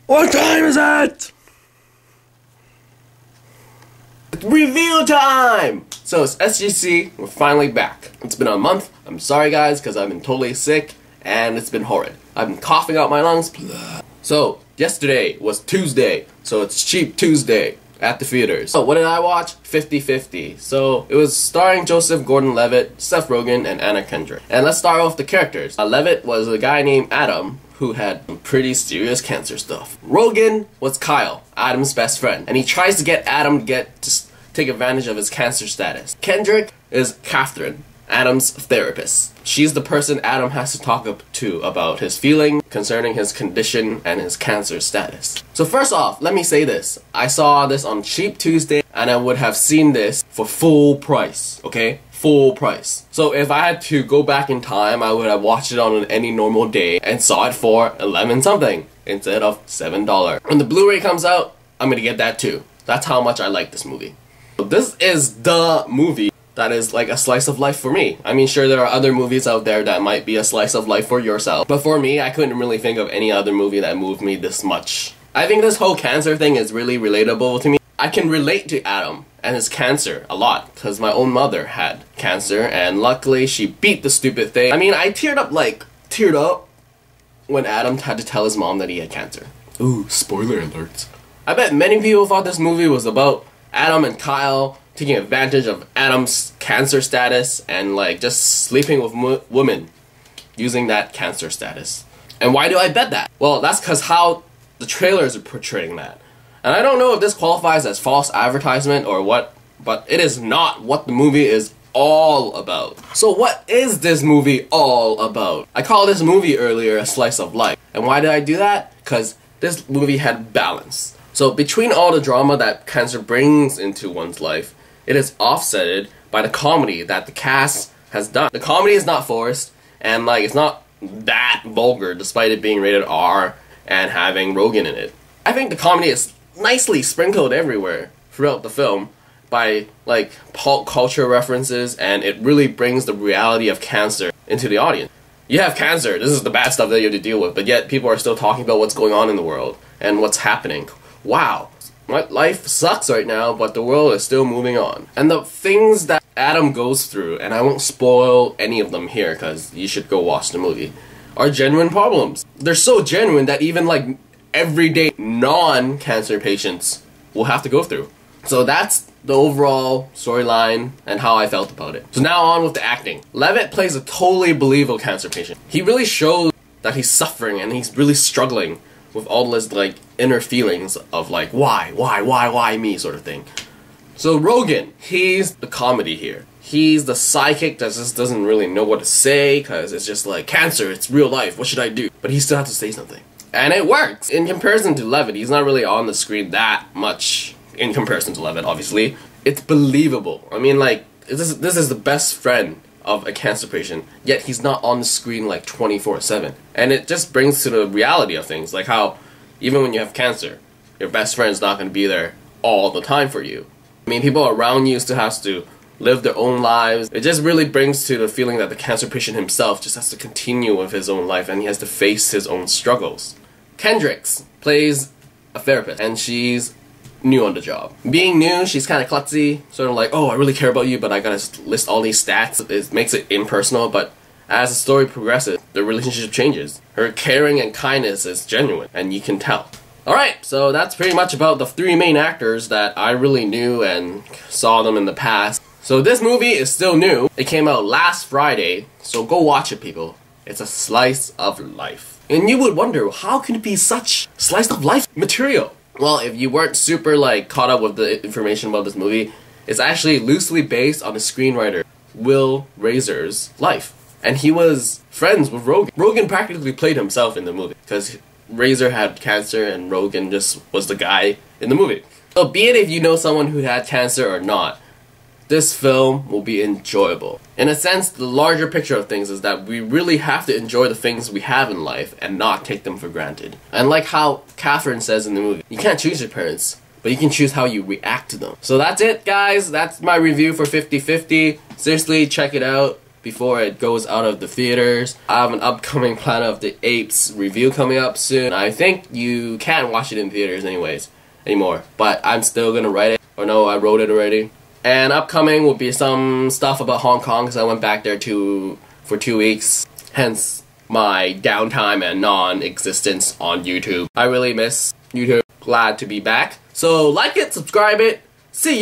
What time is it? It's reveal time! So it's SGC, we're finally back. It's been a month, I'm sorry guys, because I've been totally sick, and it's been horrid. I've been coughing out my lungs. So, yesterday was Tuesday, so it's Cheap Tuesday at the theaters. So what did I watch? 50-50. So it was starring Joseph Gordon-Levitt, Seth Rogen, and Anna Kendrick. And let's start off the characters. Levitt was a guy named Adam who had some pretty serious cancer stuff. Rogen was Kyle, Adam's best friend, and he tries to get Adam to take advantage of his cancer status. Kendrick is Catherine, Adam's therapist. She's the person Adam has to talk to about his feeling concerning his condition and his cancer status. So first off, let me say this. I saw this on Cheap Tuesday and I would have seen this for full price, okay? Full price. So if I had to go back in time, I would have watched it on any normal day and saw it for 11 something instead of $7. When the Blu-ray comes out, I'm gonna get that too. That's how much I like this movie. So this is the movie that is like a slice of life for me. I mean, sure, there are other movies out there that might be a slice of life for yourself, but for me, I couldn't really think of any other movie that moved me this much. I think this whole cancer thing is really relatable to me. I can relate to Adam and his cancer a lot, because my own mother had cancer, and luckily she beat the stupid thing. I mean, I teared up when Adam had to tell his mom that he had cancer. Ooh, spoiler alert. I bet many people thought this movie was about Adam and Kyle taking advantage of Adam's cancer status and like just sleeping with women using that cancer status. And why do I bet that? Well, that's because how the trailers are portraying that. And I don't know if this qualifies as false advertisement or what, but it is not what the movie is all about. So what is this movie all about? I called this movie earlier a slice of life. And why did I do that? Because this movie had balance. So between all the drama that cancer brings into one's life, it is offsetted by the comedy that the cast has done. The comedy is not forced, and like it's not that vulgar despite it being rated R and having Rogen in it. I think the comedy is nicely sprinkled everywhere throughout the film by like pop culture references, and it really brings the reality of cancer into the audience. You have cancer, this is the bad stuff that you have to deal with, but yet people are still talking about what's going on in the world and what's happening. Wow. My life sucks right now, but the world is still moving on. And the things that Adam goes through, and I won't spoil any of them here because you should go watch the movie, are genuine problems. They're so genuine that even like everyday non-cancer patients will have to go through. So that's the overall storyline and how I felt about it. So now on with the acting. Levitt plays a totally believable cancer patient. He really shows that he's suffering and he's really struggling with all this like inner feelings of like why me sort of thing. So Rogen, he's the comedy here. He's the sidekick that just doesn't really know what to say because it's just like cancer, it's real life, what should I do? But he still has to say something. And it works. In comparison to Levitt, he's not really on the screen that much in comparison to Levitt, obviously. It's believable. I mean like this is the best friend of a cancer patient, yet he's not on the screen like 24/7. And it just brings to the reality of things, like how even when you have cancer, your best friend's not going to be there all the time for you. I mean, people around you still have to live their own lives. It just really brings to the feeling that the cancer patient himself just has to continue with his own life and he has to face his own struggles. Kendrick plays a therapist, and she's new on the job. Being new, she's kind of klutzy, sort of like, oh, I really care about you, but I gotta list all these stats. It makes it impersonal, but as the story progresses, the relationship changes. Her caring and kindness is genuine, and you can tell. Alright, so that's pretty much about the three main actors that I really knew and saw them in the past. So this movie is still new. It came out last Friday, so go watch it, people. It's a slice of life. And you would wonder, how can it be such slice of life material? Well, if you weren't super like caught up with the information about this movie, it's actually loosely based on the screenwriter Will Razor's life. And he was friends with Rogen. Rogen practically played himself in the movie because Razor had cancer and Rogen just was the guy in the movie. So be it if you know someone who had cancer or not, this film will be enjoyable. In a sense, the larger picture of things is that we really have to enjoy the things we have in life and not take them for granted. And like how Catherine says in the movie, you can't choose your parents, but you can choose how you react to them. So that's it, guys. That's my review for 50-50. Seriously, check it out. before it goes out of the theaters. I have an upcoming Planet of the Apes review coming up soon. I think you can't watch it in theaters anymore, but I'm still gonna write it. Or no, I wrote it already. And upcoming will be some stuff about Hong Kong, because I went back there for 2 weeks. Hence my downtime and non-existence on YouTube. I really miss YouTube. Glad to be back. So like it, subscribe it. See ya!